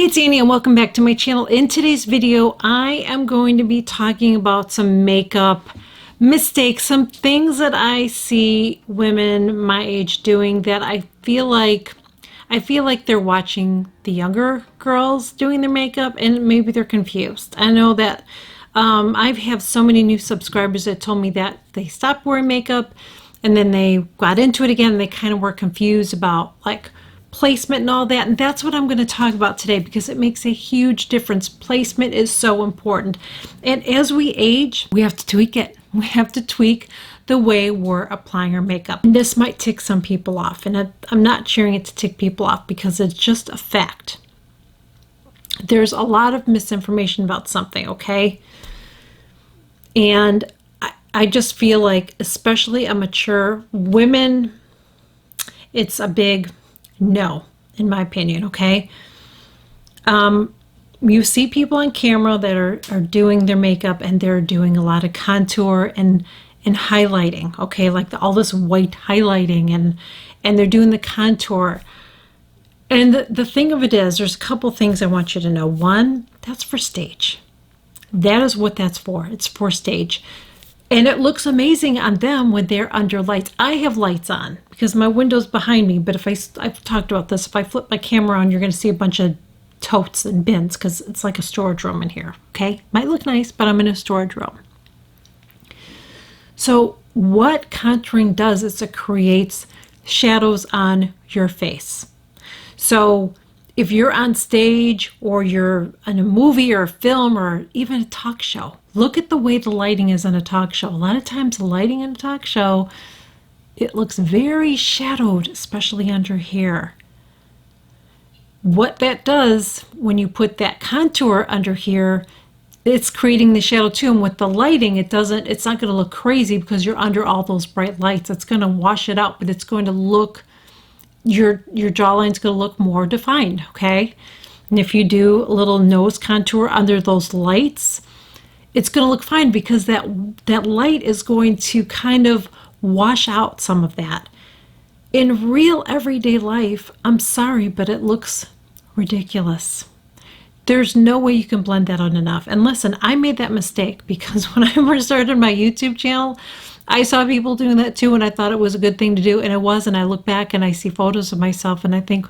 Hey, it's Annie and welcome back to my channel. In today's video, I am going to be talking about some makeup mistakes, some things that I see women my age doing that I feel like they're watching the younger girls doing their makeup and maybe they're confused. I know that I have so many new subscribers that told me that they stopped wearing makeup and then they got into it again and they kind of were confused about like placement and all that, and that's what I'm going to talk about today because it makes a huge difference. Placement is so important, and as we age we have to tweak it. We have to tweak the way we're applying our makeup, and this might tick some people off, and I'm not sharing it to tick people off because it's just a fact. There's a lot of misinformation about something, okay? And I just feel like, especially a mature women, it's a big no, in my opinion, okay? You see people on camera that are doing their makeup and they're doing a lot of contour and highlighting, okay? Like all this white highlighting and they're doing the contour. And the thing of it is, there's a couple things I want you to know. One, that's for stage. That is what that's for. It's for stage. And it looks amazing on them when they're under lights. I have lights on because my window's behind me, but I've talked about this, if I flip my camera on, you're going to see a bunch of totes and bins because it's like a storage room in here, okay? Might look nice, but I'm in a storage room. So what contouring does is it creates shadows on your face. So if you're on stage or you're in a movie or a film or even a talk show, look at the way the lighting is in a talk show. A lot of times the lighting in a talk show, it looks very shadowed, especially under here. What that does when you put that contour under here, it's creating the shadow too. And with the lighting, it's not going to look crazy because you're under all those bright lights. It's going to wash it out, but it's going to look, your jawline's going to look more defined, okay? And if you do a little nose contour under those lights, it's going to look fine because that light is going to kind of wash out some of that. In real everyday life, I'm sorry, but it looks ridiculous. There's no way you can blend that out enough. And listen, I made that mistake because when I first started my YouTube channel, I saw people doing that too, and I thought it was a good thing to do, and it was. And I look back and I see photos of myself and I think,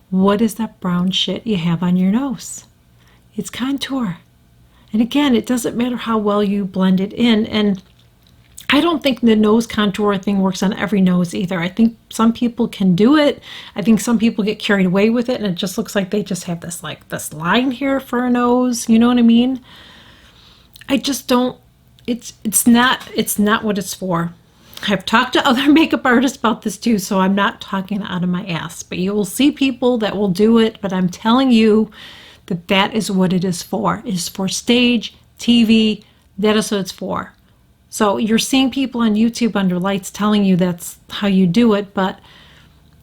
what is that brown shit you have on your nose? It's contour. And again, it doesn't matter how well you blend it in. And I don't think the nose contour thing works on every nose either. I think some people can do it. I think some people get carried away with it and it just looks like they just have this this line here for a nose. You know what I mean? I just don't, it's not what it's for. I've talked to other makeup artists about this too, so I'm not talking out of my ass. But you will see people that will do it, but I'm telling you, that is what it is for. It is for stage, TV, that is what it's for. So you're seeing people on YouTube under lights telling you that's how you do it, but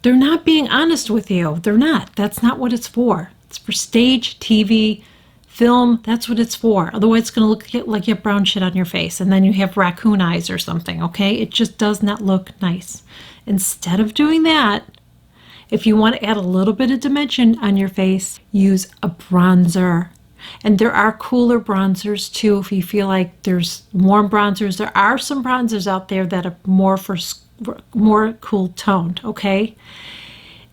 they're not being honest with you. They're not. That's not what it's for. It's for stage, TV, film. That's what it's for. Otherwise it's going to look like you have brown shit on your face and then you have raccoon eyes or something, okay? It just does not look nice. Instead of doing that, if you want to add a little bit of dimension on your face, use a bronzer. And there are cooler bronzers too if you feel like there's warm bronzers. There are some bronzers out there that are more cool toned, okay?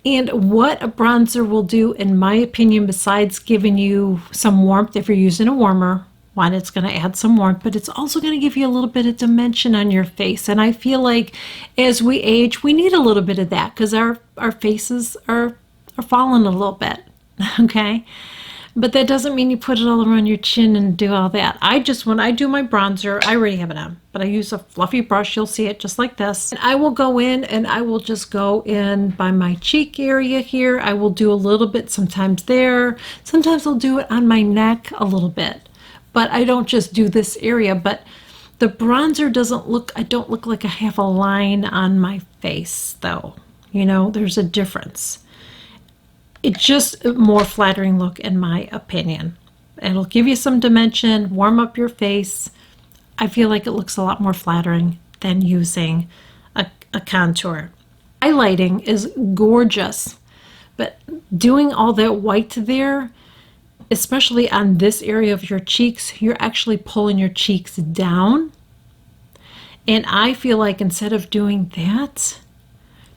And what a bronzer will do, in my opinion, besides giving you some warmth if you're using a warmer, one, it's going to add some warmth, but it's also going to give you a little bit of dimension on your face. And I feel like as we age, we need a little bit of that because our faces are falling a little bit, okay? But that doesn't mean you put it all around your chin and do all that. When I do my bronzer, I already have it on, but I use a fluffy brush. You'll see it just like this. And I will go in and I will just go in by my cheek area here. I will do a little bit sometimes there. Sometimes I'll do it on my neck a little bit. But I don't just do this area, but the bronzer I don't look like I have a line on my face though. You know, there's a difference. It's just a more flattering look in my opinion. It'll give you some dimension, warm up your face. I feel like it looks a lot more flattering than using a contour. Highlighting is gorgeous, but doing all that white there, especially on this area of your cheeks, you're actually pulling your cheeks down. And I feel like instead of doing that,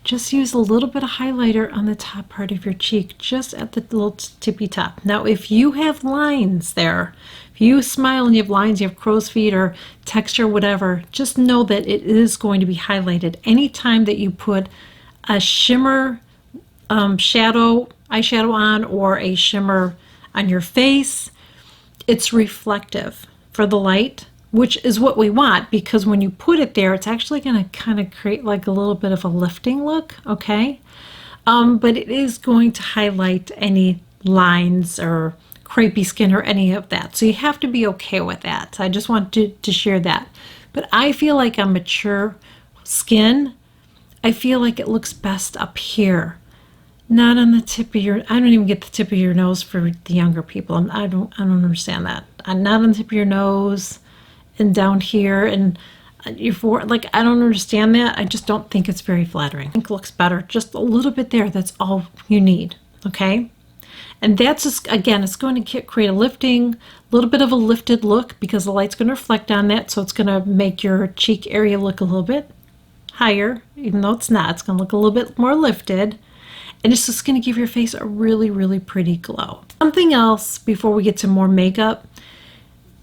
just use a little bit of highlighter on the top part of your cheek, just at the little tippy top. Now, if you have lines there, if you smile and you have lines, you have crow's feet or texture, whatever, just know that it is going to be highlighted. Anytime that you put a shimmer eyeshadow on, or a shimmer on your face, it's reflective for the light, which is what we want, because when you put it there, it's actually going to kind of create like a little bit of a lifting look, okay? But it is going to highlight any lines or crepey skin or any of that. So you have to be okay with that. I just want to share that. But I feel like on mature skin, I feel like it looks best up here. Not on the tip of your, I don't even get the tip of your nose for the younger people. I don't understand that. Not on the tip of your nose and down here, and like, I don't understand that. I just don't think it's very flattering. I think it looks better just a little bit there. That's all you need, okay? And that's just, again, it's going to create a little bit of a lifted look, because the light's going to reflect on that, so it's going to make your cheek area look a little bit higher, even though it's not. It's going to look a little bit more lifted. And it's just going to give your face a really, really pretty glow. Something else before we get to more makeup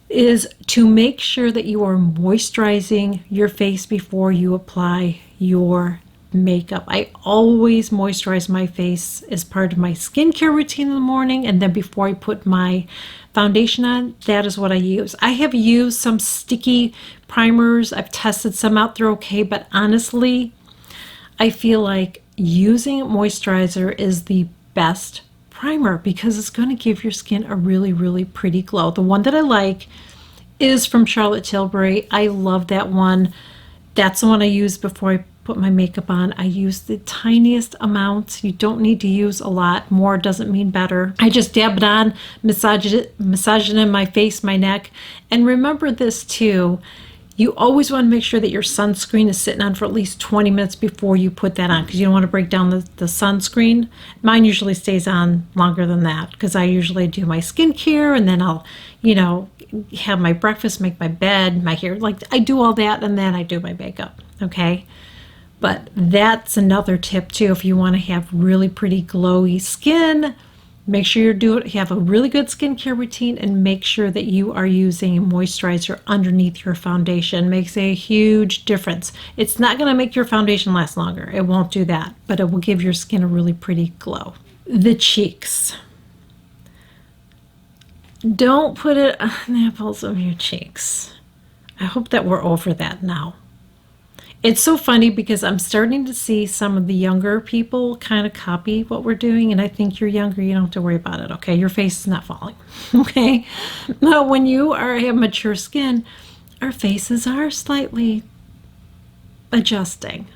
is to make sure that you are moisturizing your face before you apply your makeup. I always moisturize my face as part of my skincare routine in the morning, and then before I put my foundation on, that is what I use. I have used some sticky primers. I've tested some out, they're okay, but honestly, I feel like using moisturizer is the best primer, because it's going to give your skin a really, really pretty glow. The one that I like is from Charlotte Tilbury. I love that one. That's the one I use before I put my makeup on. I use the tiniest amount. You don't need to use a lot. More doesn't mean better. I just dab it on, massage it in my face, my neck. And remember this too, you always want to make sure that your sunscreen is sitting on for at least 20 minutes before you put that on, because you don't want to break down the sunscreen. Mine usually stays on longer than that, because I usually do my skincare, and then I'll, have my breakfast, make my bed, my hair, like I do all that, and then I do my makeup, okay? But that's another tip too. If you want to have really pretty glowy skin, make sure you have a really good skincare routine, and make sure that you are using moisturizer underneath your foundation. Makes a huge difference. It's not going to make your foundation last longer. It won't do that, but it will give your skin a really pretty glow. The cheeks. Don't put it on the apples of your cheeks. I hope that we're over that now. It's so funny, because I'm starting to see some of the younger people kind of copy what we're doing, and I think you're younger, you don't have to worry about it, okay? Your face is not falling, okay? Now, when you have mature skin, our faces are slightly adjusting.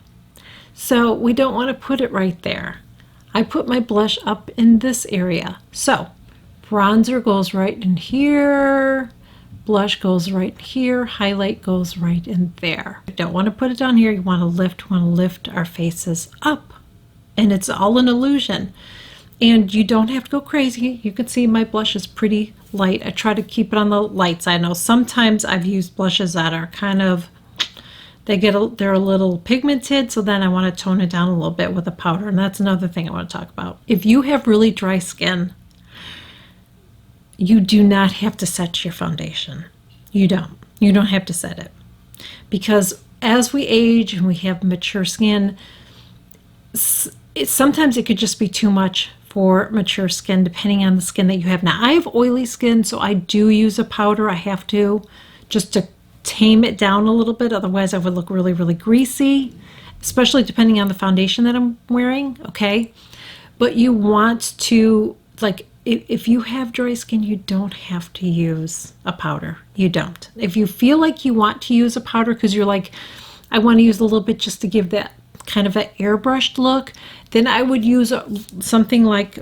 So we don't want to put it right there. I put my blush up in this area. So bronzer goes right in here. Blush goes right here, highlight goes right in there. You don't want to put it down here. You want to lift our faces up. And it's all an illusion. And you don't have to go crazy. You can see my blush is pretty light. I try to keep it on the light side. I know sometimes I've used blushes that are kind of, they're a little pigmented, so then I want to tone it down a little bit with a powder. And that's another thing I want to talk about. If you have really dry skin, you do not have to set your foundation. You don't. You don't have to set it. Because as we age and we have mature skin, sometimes it could just be too much for mature skin, depending on the skin that you have. Now, I have oily skin, so I do use a powder. I have to, just to tame it down a little bit. Otherwise, I would look really, really greasy, especially depending on the foundation that I'm wearing, okay? But you want to, like, if you have dry skin, you don't have to use a powder. You don't. If you feel like you want to use a powder because you're like, I want to use a little bit just to give that kind of an airbrushed look, then I would use something like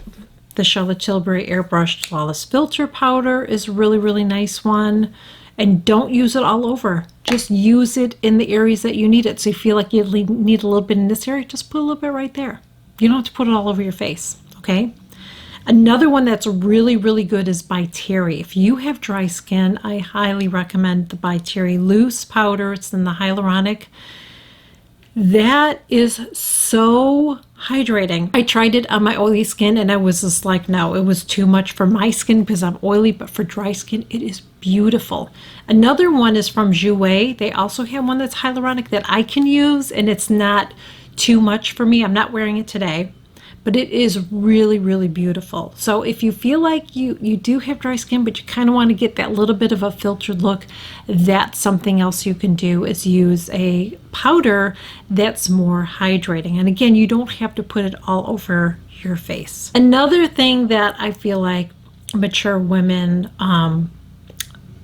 the Charlotte Tilbury Airbrushed Flawless Filter Powder is a really, really nice one. And don't use it all over. Just use it in the areas that you need it. So you feel like you need a little bit in this area, just put a little bit right there. You don't have to put it all over your face, okay? Another one that's really, really good is by Terry. If you have dry skin, I highly recommend the by Terry loose powder. It's in the hyaluronic. That is so hydrating. I tried it on my oily skin and I was just like, no, it was too much for my skin because I'm oily, but for dry skin, it is beautiful. Another one is from Jouer. They also have one that's hyaluronic that I can use, and it's not too much for me. I'm not wearing it today, but it is really, really beautiful. So if you feel like you do have dry skin, but you kind of want to get that little bit of a filtered look, that's something else you can do, is use a powder that's more hydrating. And again, you don't have to put it all over your face. Another thing that I feel like mature women,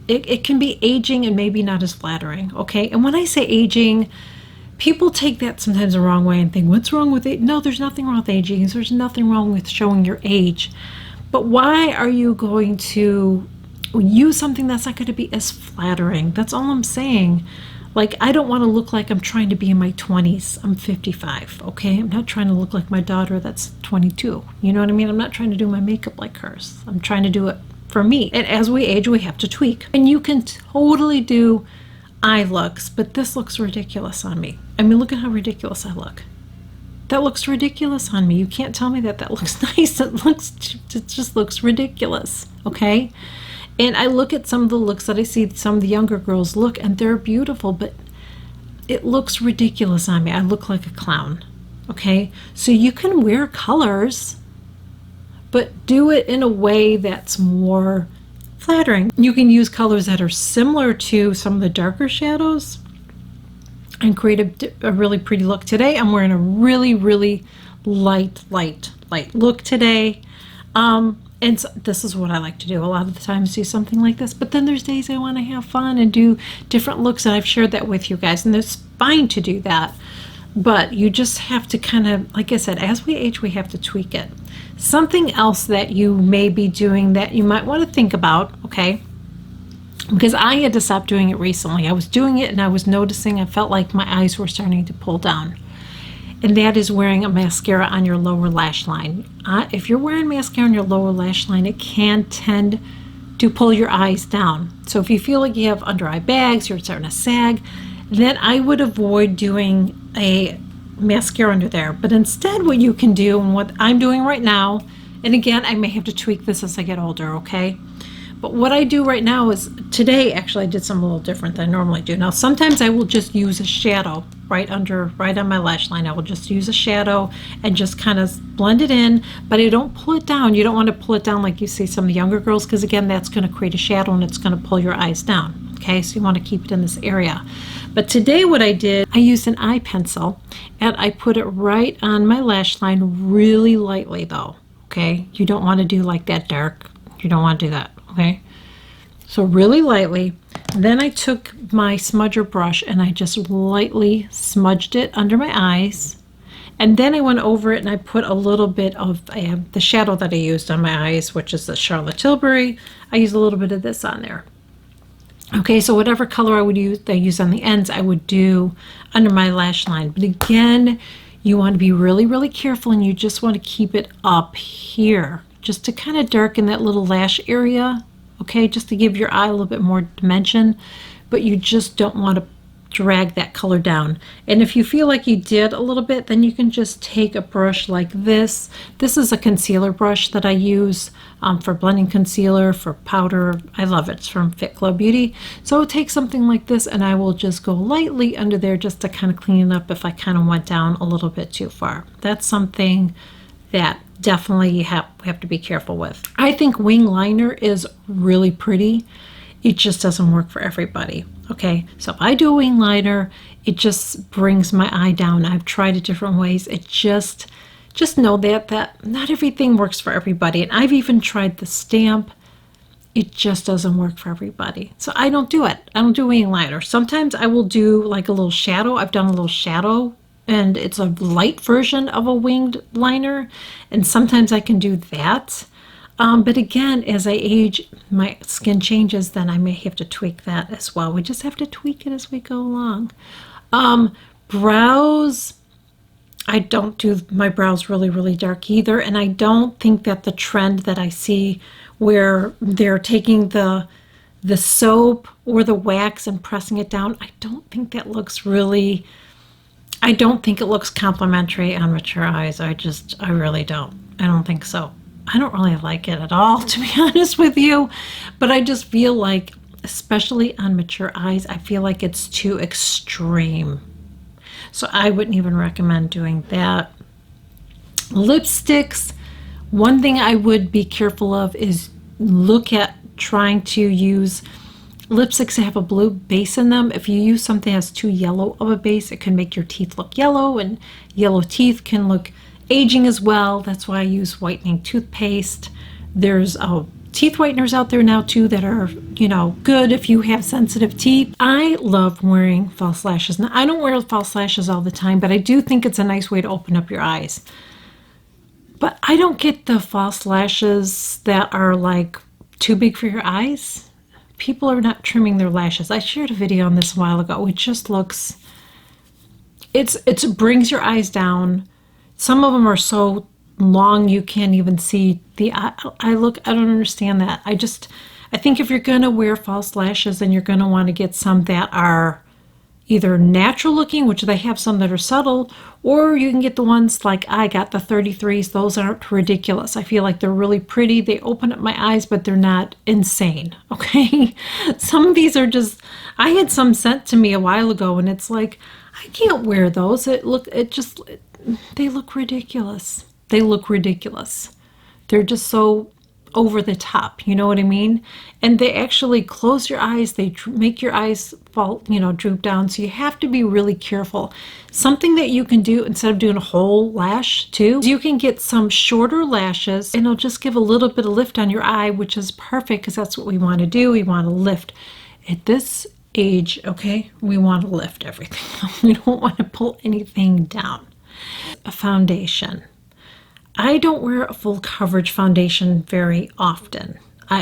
it can be aging and maybe not as flattering, okay? And when I say aging, people take that sometimes the wrong way and think, what's wrong with it? No, there's nothing wrong with aging. There's nothing wrong with showing your age. But why are you going to use something that's not going to be as flattering? That's all I'm saying. Like, I don't want to look like I'm trying to be in my 20s. I'm 55, okay? I'm not trying to look like my daughter that's 22. You know what I mean? I'm not trying to do my makeup like hers. I'm trying to do it for me. And as we age, we have to tweak. And you can totally do eye looks, but this looks ridiculous on me. I mean, look at how ridiculous I look. That looks ridiculous on me. You can't tell me that that looks nice. It just looks ridiculous, okay? And I look at some of the looks that I see some of the younger girls look, and they're beautiful, but it looks ridiculous on me. I look like a clown, okay? So you can wear colors, but do it in a way that's more flattering. You can use colors that are similar to some of the darker shadows and create a really pretty look. Today I'm wearing a really, really light look today. And so this is what I like to do a lot of the times, do something like this. But then there's days I want to have fun and do different looks, and I've shared that with you guys, and it's fine to do that. But you just have to kind of, like I said, as we age, we have to tweak it. Something else that you may be doing that you might want to think about, okay? Because I had to stop doing it recently. I was doing it and I was noticing I felt like my eyes were starting to pull down. And that is wearing a mascara on your lower lash line. If you're wearing mascara on your lower lash line, it can tend to pull your eyes down. So if you feel like you have under eye bags, you're starting to sag, then I would avoid doing a mascara under there. But instead, what you can do, and what I'm doing right now, and again, I may have to tweak this as I get older, okay? But what I do right now is, today actually I did something a little different than I normally do. Now sometimes I will just use a shadow right on my lash line. I will just use a shadow and just kind of blend it in, but I don't pull it down. You don't want to pull it down like you see some of the younger girls, because again, that's going to create a shadow and it's going to pull your eyes down. Okay, so you want to keep it in this area. But today what I did, I used an eye pencil and I put it right on my lash line, really lightly though. Okay, you don't want to do like that dark. You don't want to do that. Okay, so really lightly. Then I took my smudger brush and I just lightly smudged it under my eyes. And then I went over it and I put a little bit of the shadow that I used on my eyes, which is the Charlotte Tilbury. I used a little bit of this on there. Okay, so whatever color I use on the ends, I would do under my lash line. But again, you want to be really, really careful, and you just want to keep it up here, just to kind of darken that little lash area, okay, just to give your eye a little bit more dimension, but you just don't want to drag that color down. And if you feel like you did a little bit, then you can just take a brush like this. This is a concealer brush that I use for blending concealer, for powder. I love it. It's from Fit Glow Beauty. So I'll take something like this and I will just go lightly under there just to kind of clean it up if I kind of went down a little bit too far. That's something that definitely you have to be careful with. I think wing liner is really pretty. It just doesn't work for everybody. Okay, so if I do a wing liner, it just brings my eye down. I've tried it different ways. It just know that not everything works for everybody. And I've even tried the stamp. It just doesn't work for everybody. So I don't do it. I don't do wing liner. Sometimes I will do like a little shadow. I've done a little shadow, and it's a light version of a winged liner. And sometimes I can do that. But again, as I age, my skin changes, then I may have to tweak that as well. We just have to tweak it as we go along. Brows, I don't do my brows really, really dark either. And I don't think that the trend that I see where they're taking the soap or the wax and pressing it down, I don't think that looks really, I don't think it looks complimentary on mature eyes. I really don't. I don't think so. I don't really like it at all, to be honest with you. But I just feel like, especially on mature eyes, I feel like it's too extreme. So I wouldn't even recommend doing that. Lipsticks, one thing I would be careful of is look at trying to use lipsticks that have a blue base in them. If you use something that's too yellow of a base, it can make your teeth look yellow, and yellow teeth can look aging as well. That's why I use whitening toothpaste. There's teeth whiteners out there now too that are, you know, good if you have sensitive teeth. I love wearing false lashes. Now, I don't wear false lashes all the time, but I do think it's a nice way to open up your eyes. But I don't get the false lashes that are like too big for your eyes. People are not trimming their lashes. I shared a video on this a while ago. It just looks, it brings your eyes down. Some of them are so long you can't even see the eye. I don't understand that. I think if you're gonna wear false lashes, then you're gonna want to get some that are either natural looking, which they have some that are subtle, or you can get the ones like I got, the 33s. Those aren't ridiculous. I feel like they're really pretty. They open up my eyes, but they're not insane, okay? Some of these are just, I had some sent to me a while ago, and it's like, I can't wear those. They look ridiculous. They look ridiculous. They're just so over the top, you know what I mean? And they actually close your eyes. They make your eyes fall, you know, droop down. So you have to be really careful. Something that you can do instead of doing a whole lash too, you can get some shorter lashes, and it'll just give a little bit of lift on your eye, which is perfect because that's what we want to do. We want to lift. At this age, okay, we want to lift everything. We don't want to pull anything down. A foundation. I don't wear a full coverage foundation very often.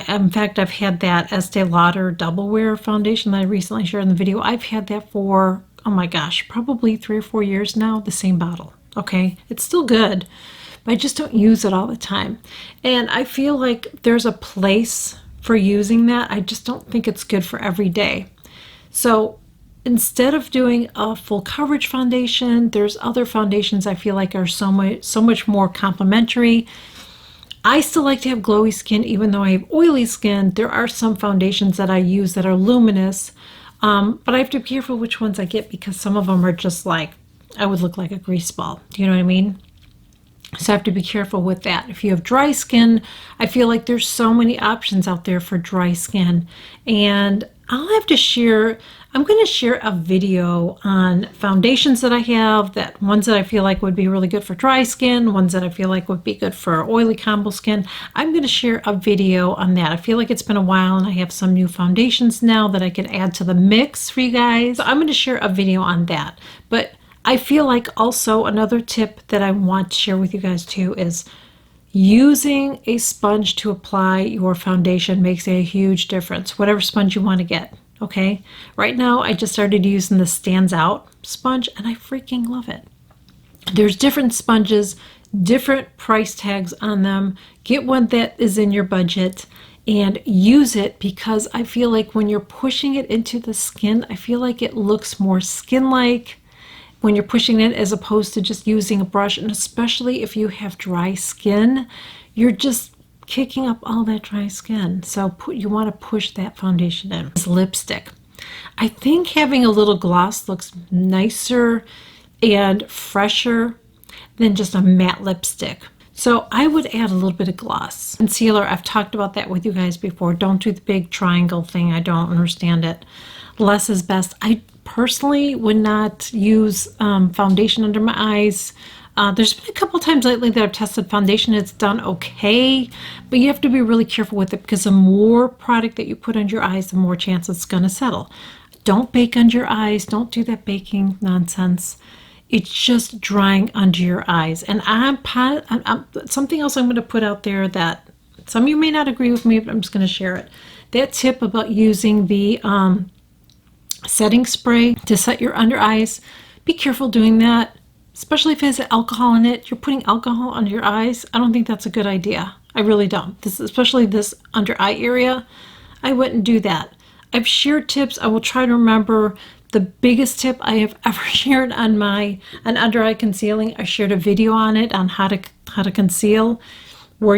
In fact, I've had that Estee Lauder double wear foundation that I recently shared in the video. I've had that for, oh my gosh, probably 3 or 4 years now, the same bottle, okay? It's still good, but I just don't use it all the time. And I feel like there's a place for using that. I just don't think it's good for every day. So instead of doing a full coverage foundation, there's other foundations I feel like are so much more complimentary. I still like to have glowy skin, even though I have oily skin. There are some foundations that I use that are luminous, but I have to be careful which ones I get because some of them are just like, I would look like a grease ball. Do you know what I mean? So I have to be careful with that. If you have dry skin, I feel like there's so many options out there for dry skin. And I'll have to share, I'm going to share a video on foundations that I have, that ones that I feel like would be really good for dry skin, ones that I feel like would be good for oily combo skin. I'm going to share a video on that. I feel like it's been a while and I have some new foundations now that I can add to the mix for you guys. So I'm going to share a video on that. But I feel like also another tip that I want to share with you guys too is using a sponge to apply your foundation makes a huge difference, whatever sponge you want to get, okay? Right now, I just started using the Stands Out sponge, and I freaking love it. There's different sponges, different price tags on them. Get one that is in your budget and use it, because I feel like when you're pushing it into the skin, I feel like it looks more skin-like when you're pushing it as opposed to just using a brush. And especially if you have dry skin, you're just kicking up all that dry skin. So you want to push that foundation in. It's lipstick. I think having a little gloss looks nicer and fresher than just a matte lipstick. So I would add a little bit of gloss. Concealer, I've talked about that with you guys before. Don't do the big triangle thing. I don't understand it. Less is best. I personally would not use foundation under my eyes. There's been a couple times lately that I've tested foundation. It's done okay, but you have to be really careful with it, because the more product that you put under your eyes, the more chance it's going to settle. Don't bake under your eyes. Don't do that baking nonsense. It's just drying under your eyes. And something else I'm going to put out there that some of you may not agree with me, but I'm just going to share it. That tip about using the setting spray to set your under eyes, be careful doing that. especially if it has alcohol in it. You're putting alcohol under your eyes. I don't think that's a good idea. I really don't. Especially this under eye area, I wouldn't do that. I've shared tips. I will try to remember the biggest tip I have ever shared on under eye concealing. I shared a video on it on how to conceal, where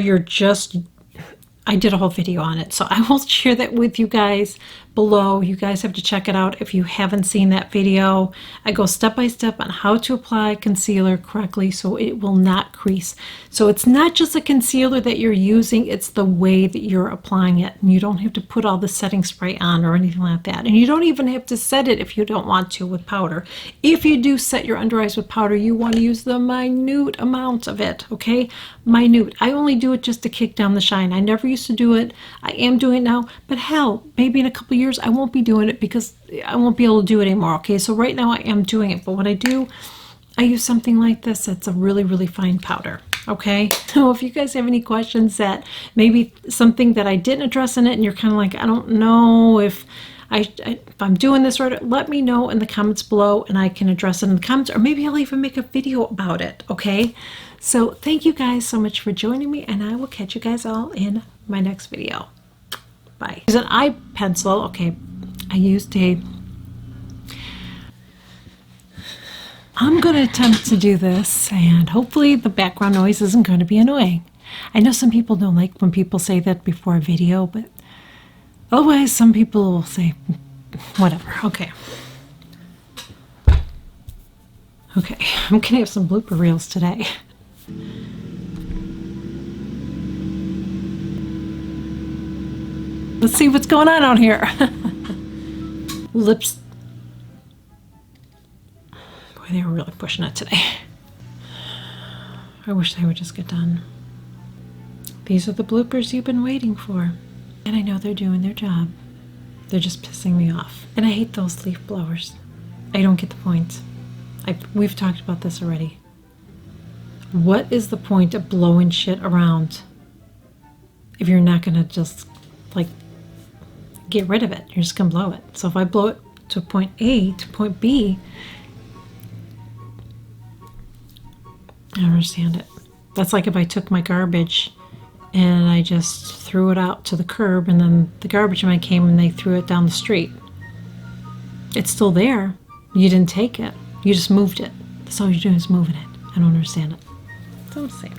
I did a whole video on it, so I will share that with you guys below. You guys have to check it out if you haven't seen that video. I go step by step on how to apply concealer correctly so it will not crease. So it's not just a concealer that you're using, it's the way that you're applying it. And you don't have to put all the setting spray on or anything like that. And you don't even have to set it if you don't want to with powder. If you do set your under eyes with powder, you want to use the minute amount of it, okay? Minute. I only do it just to kick down the shine. I never used to do it. I am doing it now, but hell, maybe in a couple years I won't be doing it because I won't be able to do it anymore. Okay, so right now I am doing it, but when I do, I use something like this. It's a really, really fine powder. Okay, so if you guys have any questions that maybe something that I didn't address in it and you're kind of like, I don't know if I'm doing this right, let me know in the comments below and I can address it in the comments, or maybe I'll even make a video about it. Okay, so thank you guys so much for joining me, and I will catch you guys all in my next video. Bye. Use an eye pencil. Okay, I'm going to attempt to do this, and hopefully the background noise isn't going to be annoying. I know some people don't like when people say that before a video, but otherwise some people will say whatever. Okay. Okay, I'm going to have some blooper reels today. Let's see what's going on out here. Lips. Boy, they were really pushing it today. I wish they would just get done. These are the bloopers you've been waiting for. And I know they're doing their job. They're just pissing me off. And I hate those leaf blowers. I don't get the point. We've talked about this already. What is the point of blowing shit around if you're not gonna just like get rid of it? You're just gonna blow it. So if I blow it to point A to point B, I don't understand it. That's like if I took my garbage and I just threw it out to the curb, and then the garbage man came and they threw it down the street. It's still there. You didn't take it. You just moved it. That's all you're doing is moving it. I don't understand it. That's all I'm saying.